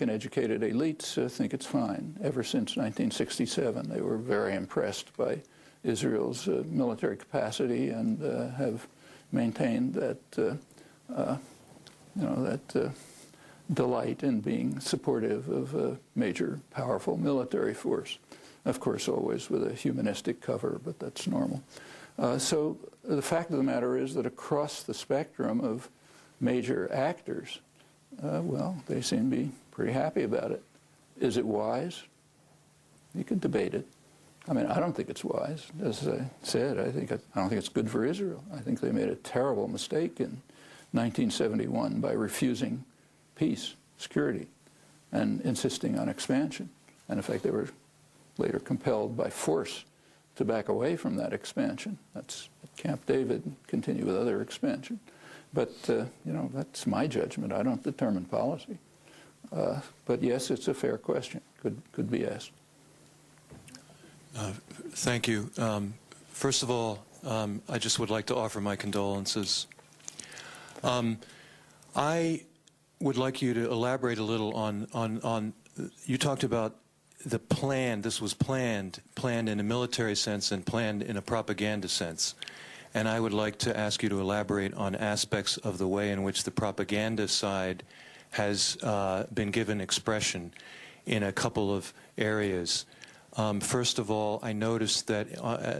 Educated elites think it's fine. Ever since 1967, they were very impressed by Israel's military capacity and have maintained that, delight in being supportive of a major, powerful military force. Of course, always with a humanistic cover, but that's normal. So the fact of the matter is that across the spectrum of major actors, well, they seem to be pretty happy about it. Is it wise? You could debate it. I mean, I don't think it's wise. As I said, I don't think it's good for Israel. I think they made a terrible mistake in 1971 by refusing peace, security, and insisting on expansion. And in fact, they were later compelled by force to back away from that expansion. That's at Camp David, continue with other expansion. But, that's my judgment. I don't determine policy. But yes, it's a fair question. Could be asked. Thank you. First of all, I just would like to offer my condolences. I would like you to elaborate a little on you talked about the plan. This was planned in a military sense and planned in a propaganda sense. And I would like to ask you to elaborate on aspects of the way in which the propaganda side has been given expression in a couple of areas. First of all, I noticed that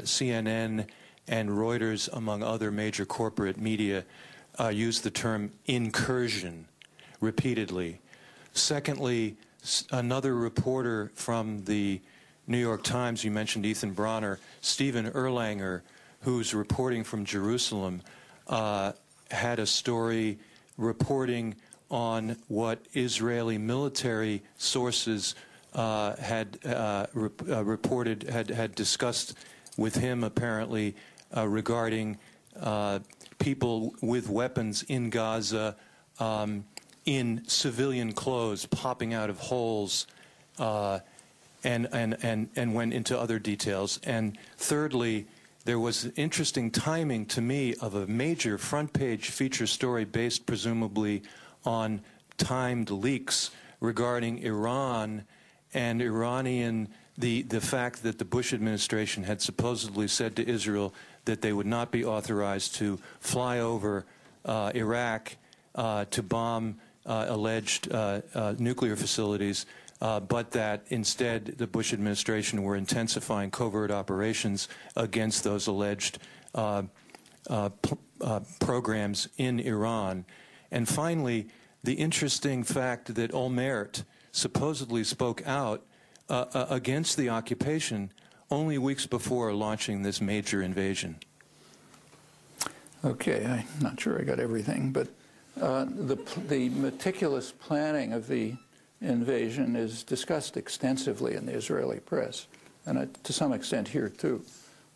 CNN and Reuters, among other major corporate media, use the term incursion repeatedly. Secondly, another reporter from the New York Times, you mentioned Ethan Bronner, Stephen Erlanger, who's reporting from Jerusalem, had a story reporting on what Israeli military sources had discussed with him, apparently, regarding people with weapons in Gaza in civilian clothes popping out of holes, and went into other details. And thirdly, there was interesting timing to me of a major front-page feature story based presumably on timed leaks regarding Iran and the fact that the Bush administration had supposedly said to Israel that they would not be authorized to fly over Iraq to bomb alleged nuclear facilities, but that instead the Bush administration were intensifying covert operations against those alleged programs in Iran. And finally, the interesting fact that Olmert supposedly spoke out against the occupation only weeks before launching this major invasion. Okay, I'm not sure I got everything, but the meticulous planning of the invasion is discussed extensively in the Israeli press, and to some extent here too.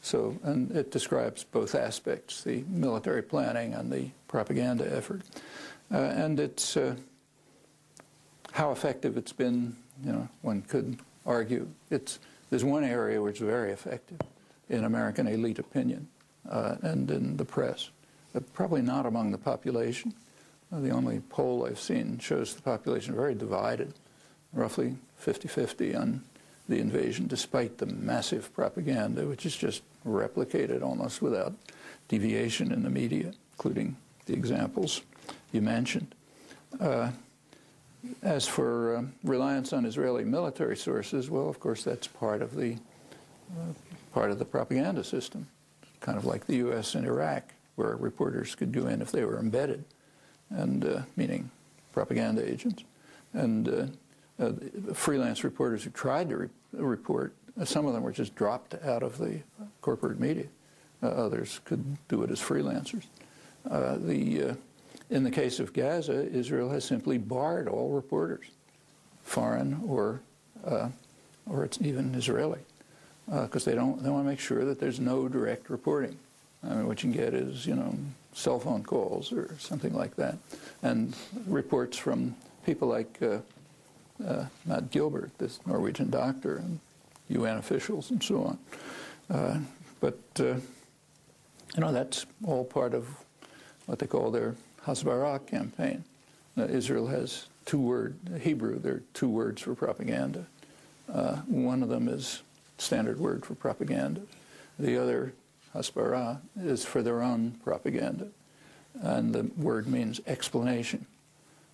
So, and it describes both aspects, the military planning and the propaganda effort. And it's how effective it's been, one could argue. There's one area which is very effective in American elite opinion and in the press, but probably not among the population. The only poll I've seen shows the population very divided, roughly 50-50 on the invasion, despite the massive propaganda, which is just replicated almost without deviation in the media, including the examples you mentioned. As for reliance on Israeli military sources, well, of course, that's part of the propaganda system, kind of like the U.S. in Iraq, where reporters could go in if they were embedded, and meaning propaganda agents. And freelance reporters who tried to report, some of them were just dropped out of the corporate media. Others could do it as freelancers. In the case of Gaza, Israel has simply barred all reporters, foreign or it's even Israeli, because they want to make sure that there's no direct reporting. I mean, what you can get is, cell phone calls or something like that, and reports from people like Matt Gilbert, this Norwegian doctor, and UN officials and so on. But that's all part of what they call their Hasbara campaign. Israel has two-word Hebrew. There are two words for propaganda. One of them is standard word for propaganda. The other, hasbara, is for their own propaganda. And the word means explanation.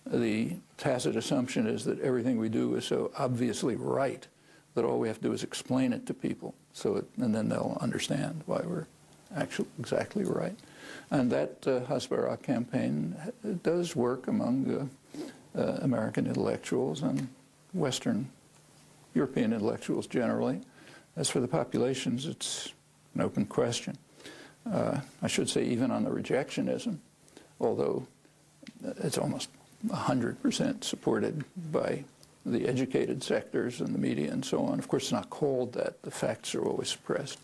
The tacit assumption is that everything we do is so obviously right that all we have to do is explain it to people, and then they'll understand why we're actually exactly right. And that hasbara campaign does work among American intellectuals and Western European intellectuals generally. As for the populations, it's an open question. I should say even on the rejectionism, although it's almost 100% supported by the educated sectors and the media and so on. Of course, it's not called that. The facts are always suppressed.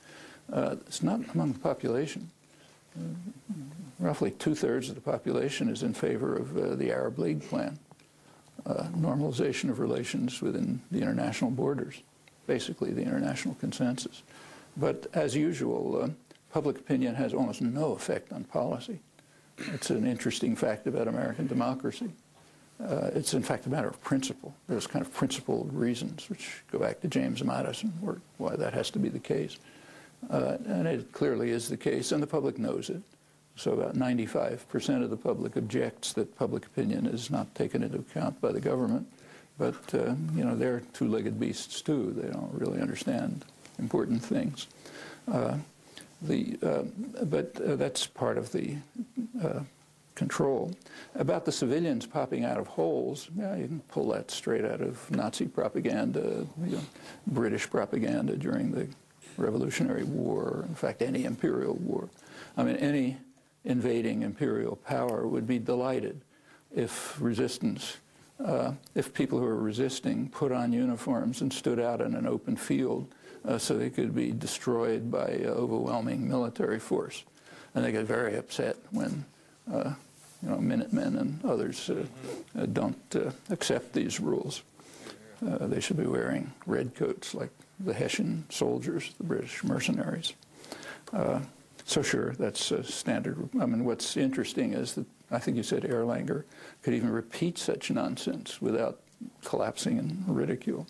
It's not among the population. Roughly 2/3 of the population is in favor of the Arab League plan, normalization of relations within the international borders, basically the international consensus. But as usual, public opinion has almost no effect on policy. It's an interesting fact about American democracy. It's in fact a matter of principle. There's kind of principled reasons which go back to James Madison, why that has to be the case. And it clearly is the case, and the public knows it. So about 95% of the public objects that public opinion is not taken into account by the government. But, you know, they're two-legged beasts too. They don't really understand important things. But that's part of the control. About the civilians popping out of holes, yeah, you can pull that straight out of Nazi propaganda, you know, British propaganda during the Revolutionary War, in fact, any imperial war. I mean, any invading imperial power would be delighted if resistance, if people who are resisting put on uniforms and stood out in an open field so they could be destroyed by overwhelming military force. And they get very upset when you know, Minutemen and others don't accept these rules. They should be wearing red coats like the Hessian soldiers, the British mercenaries. So sure, that's standard. I mean, what's interesting is that I think you said Erlanger could even repeat such nonsense without collapsing in ridicule.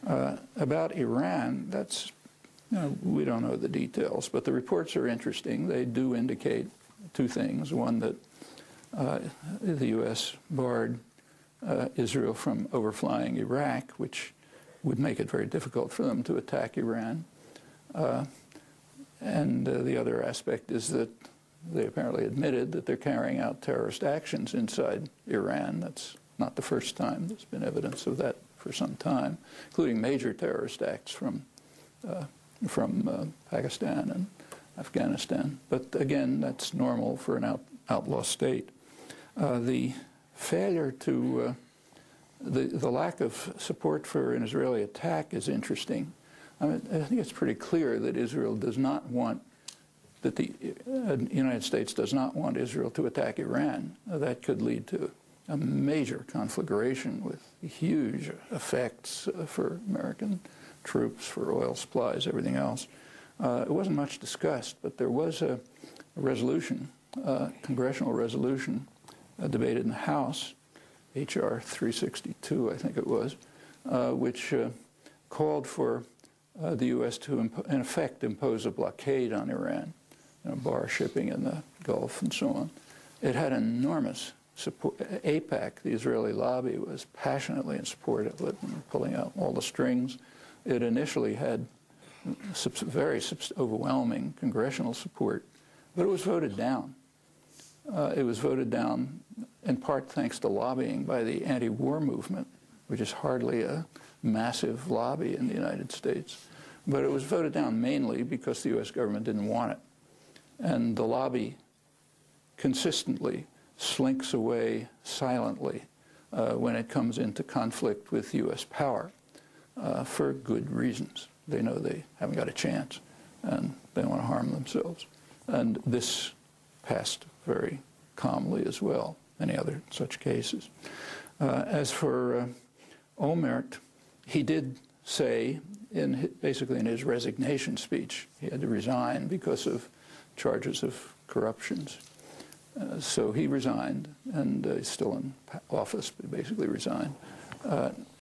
About Iran, that's, you know, we don't know the details, but the reports are interesting. They do indicate two things. One, that the U.S. barred Israel from overflying Iraq, which would make it very difficult for them to attack Iran. And the other aspect is that they apparently admitted that they're carrying out terrorist actions inside Iran. That's not the first time. There's been evidence of that for some time, including major terrorist acts from Pakistan and Afghanistan. But again, that's normal for an outlaw state. The failure to, the lack of support for an Israeli attack is interesting. I mean, I think it's pretty clear that Israel does not want, that the United States does not want Israel to attack Iran. That could lead to a major conflagration with huge effects for American troops, for oil supplies, everything else. It wasn't much discussed, but there was a resolution, congressional resolution, debated in the House, H.R. 362, I think it was, which called for the U.S. to, in effect, impose a blockade on Iran, you know, bar shipping in the Gulf and so on. It had enormous support. AIPAC, the Israeli lobby, was passionately in support of it and pulling out all the strings. It initially had very overwhelming congressional support, but it was voted down. It was voted down in part thanks to lobbying by the anti-war movement, which is hardly a massive lobby in the United States. But it was voted down mainly because the U.S. government didn't want it. And the lobby consistently slinks away silently when it comes into conflict with U.S. power for good reasons. They know they haven't got a chance and they want to harm themselves. And this passed very calmly as well, many other such cases. As for Olmert, he did say, basically in his resignation speech, he had to resign because of charges of corruptions. So he resigned, and he's still in office, but he basically resigned.